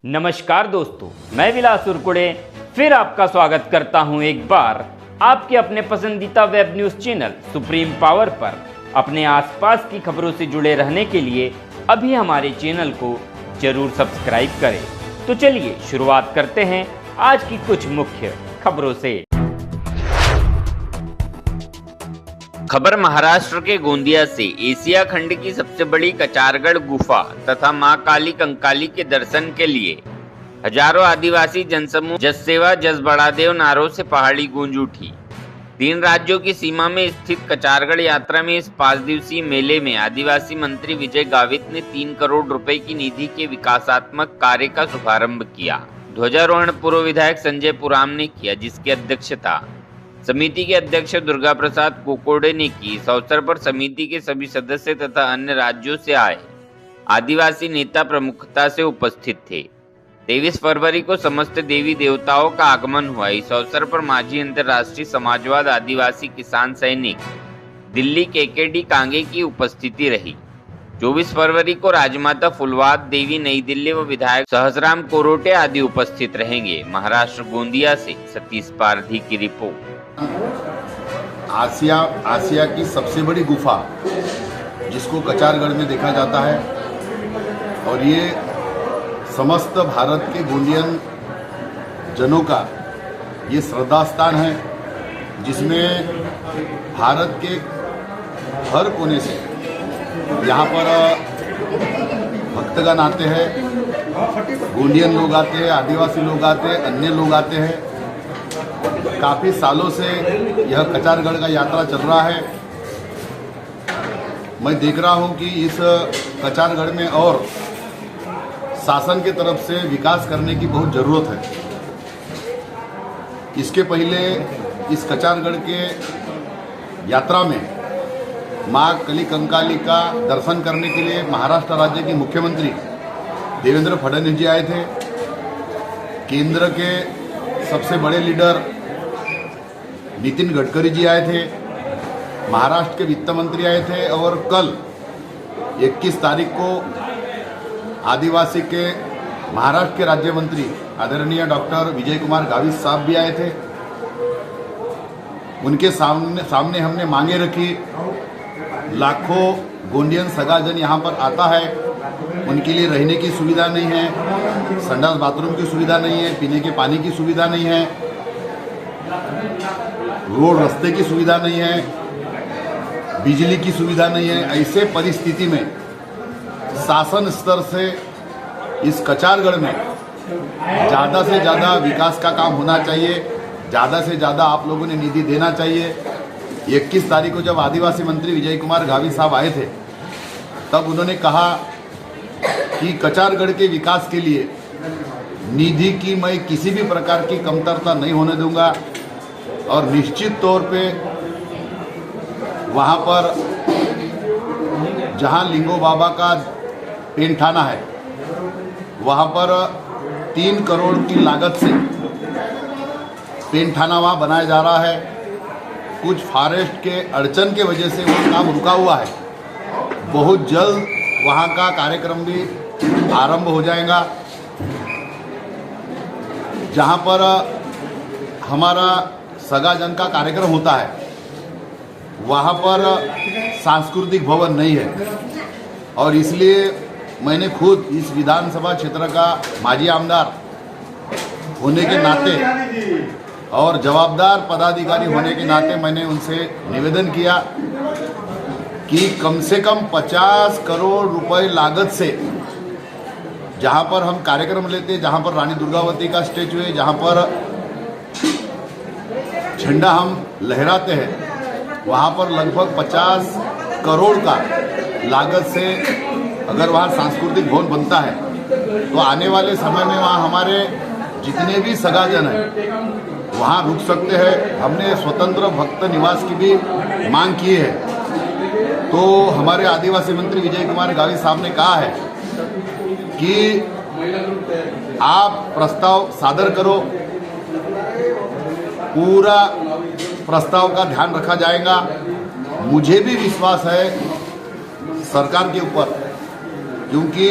नमस्कार दोस्तों, मैं विलास उरकुड़े फिर आपका स्वागत करता हूं एक बार आपके अपने पसंदीदा web news channel supreme power पर। अपने आसपास की खबरों से जुड़े रहने के लिए अभी हमारे चैनल को जरूर सब्सक्राइब करें। तो चलिए शुरुआत करते हैं आज की कुछ मुख्य खबरों से। खबर महाराष्ट्र के गोंदिया से। एशिया खंड की सबसे बड़ी कचारगढ़ गुफा तथा मां काली कंकाली के दर्शन के लिए हजारों आदिवासी जनसमूह जस सेवा जस बढ़ादेव नारों से पहाड़ी गूंज उठी। 3 राज्यों की सीमा में स्थित कचारगढ़ यात्रा में इस 5 दिवसीय मेले में आदिवासी मंत्री विजय गावित ने 3 करोड़ रुपए की निधि के विकासात्मक कार्य का शुभारंभ किया। ध्वजारोहण पूर्व विधायक संजय पुराम ने किया, जिसकी अध्यक्षता समिति के अध्यक्ष दुर्गा प्रसाद कोकोडे ने की। इस अवसर पर समिति के सभी सदस्य तथा अन्य राज्यों से आए आदिवासी नेता प्रमुखता से उपस्थित थे। 23 फरवरी को समस्त देवी देवताओं का आगमन हुआ। इस अवसर पर मांझी अंतर्राष्ट्रीय समाजवाद आदिवासी किसान सैनिक दिल्ली केकेडी कांगे की उपस्थिति रही। 24 फरवरी को राजमाता फुलवाद देवी नई दिल्ली व विधायक सहसराम कोरोटे आदि उपस्थित रहेंगे। महाराष्ट्र गोंदिया से सतीश पारधी की रिपोर्ट। आसिया की सबसे बड़ी गुफा जिसको कचारगढ़ में देखा जाता है, और ये समस्त भारत के गोंडियन जनों का ये श्रद्धा स्थान है, जिसमें भारत के हर कोने से यहाँ पर भक्तगण आते हैं, गोंडियन लोग आते हैं, आदिवासी लोग आते हैं, अन्य लोग आते हैं। काफ़ी सालों से यह कचारगढ़ का यात्रा चल रहा है। मैं देख रहा हूं कि इस कचारगढ़ में और शासन की तरफ से विकास करने की बहुत ज़रूरत है। इसके पहले इस कचारगढ़ के यात्रा में मां काली कंकाली का दर्शन करने के लिए महाराष्ट्र राज्य के मुख्यमंत्री देवेंद्र फडणवीस जी आए थे। केंद्र के सबसे बड़े लीडर नितिन गडकरी जी आए थे, महाराष्ट्र के वित्त मंत्री आए थे, और कल 21 तारीख को आदिवासी के महाराष्ट्र के राज्य मंत्री आदरणीय डॉक्टर विजय कुमार गावित साहब भी आए थे। उनके सामने हमने मांगे रखी। लाखों गोंडियन सगाजन यहाँ पर आता है, उनके लिए रहने की सुविधा नहीं है, संडास बाथरूम की सुविधा नहीं है, पीने के पानी की सुविधा नहीं है, रोड रास्ते की सुविधा नहीं है, बिजली की सुविधा नहीं है। ऐसे परिस्थिति में शासन स्तर से इस कचारगढ़ में ज़्यादा से ज़्यादा विकास का काम होना चाहिए, ज़्यादा से ज़्यादा आप लोगों ने निधि देना चाहिए। 21 तारीख को जब आदिवासी मंत्री विजय कुमार गावित साहब आए थे, तब उन्होंने कहा कि कचारगढ़ के विकास के लिए निधि की मैं किसी भी प्रकार की कमतरता नहीं होने दूंगा, और निश्चित तौर पे वहाँ पर जहाँ लिंगो बाबा का पेंठाना है, वहाँ पर 3 करोड़ की लागत से पेंठाना वहाँ बनाया जा रहा है। कुछ फॉरेस्ट के अड़चन के वजह से वो काम रुका हुआ है। बहुत जल्द वहाँ का कार्यक्रम भी आरंभ हो जाएगा। जहाँ पर हमारा सगाजन का कार्यक्रम होता है, वहाँ पर सांस्कृतिक भवन नहीं है, और इसलिए मैंने खुद इस विधानसभा क्षेत्र का माजी आमदार होने के नाते और जवाबदार पदाधिकारी होने के नाते मैंने उनसे निवेदन किया कि कम से कम 50 करोड़ रुपए लागत से जहाँ पर हम कार्यक्रम लेते हैं, जहाँ पर रानी दुर्गावती का स्टेचू है, जहाँ पर झंडा हम लहराते हैं, वहाँ पर लगभग 50 करोड़ का लागत से अगर वहाँ सांस्कृतिक भवन बनता है, तो आने वाले समय में वहाँ हमारे जितने भी सगाजन हैं वहाँ रुक सकते हैं। हमने स्वतंत्र भक्त निवास की भी मांग की है। तो हमारे आदिवासी मंत्री विजय कुमार गावित साहब ने कहा है कि आप प्रस्ताव सादर करो, पूरा प्रस्ताव का ध्यान रखा जाएगा। मुझे भी विश्वास है सरकार के ऊपर, क्योंकि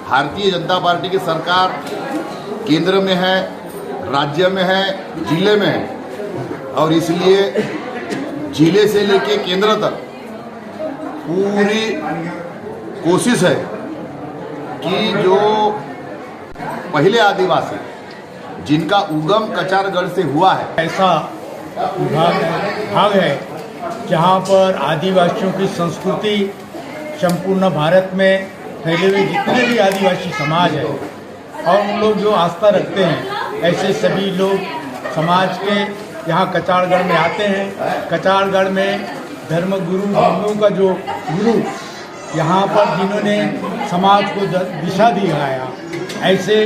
भारतीय जनता पार्टी की सरकार केंद्र में है, राज्य में है, जिले में है और इसलिए जिले से लेके केंद्र तक पूरी कोशिश है कि जो पहले आदिवासी जिनका उगम कचारगढ़ से हुआ है, ऐसा भाग है जहाँ पर आदिवासियों की संस्कृति संपूर्ण भारत में फैले हुए जितने भी आदिवासी समाज है और उन लोग जो आस्था रखते हैं, ऐसे सभी लोग समाज के यहाँ कचारगढ़ में आते हैं। कचारगढ़ में धर्मगुरु हिंदुओं का जो गुरु यहाँ पर जिन्होंने समाज को दिशा दिखाया, ऐसे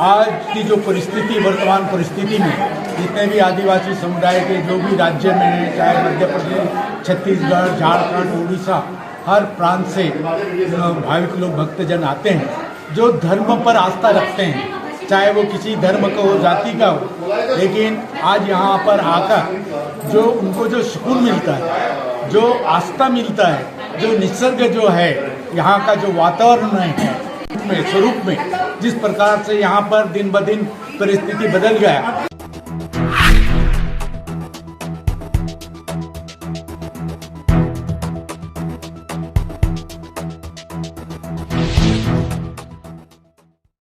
आज की जो परिस्थिति, वर्तमान परिस्थिति में जितने भी आदिवासी समुदाय के जो भी राज्य में हैं, चाहे मध्य प्रदेश, छत्तीसगढ़, झारखंड, उड़ीसा, हर प्रांत से भाविक लोग, भक्तजन आते हैं जो धर्म पर आस्था रखते हैं, चाहे वो किसी धर्म का हो, जाति का हो। लेकिन आज यहाँ पर आकर जो उनको जो सुकून मिलता है, जो आस्था मिलता है, जो निसर्ग जो है, यहाँ का जो वातावरण है स्वरूप में जिस प्रकार से यहाँ पर दिन ब दिन परिस्थिति बदल गया,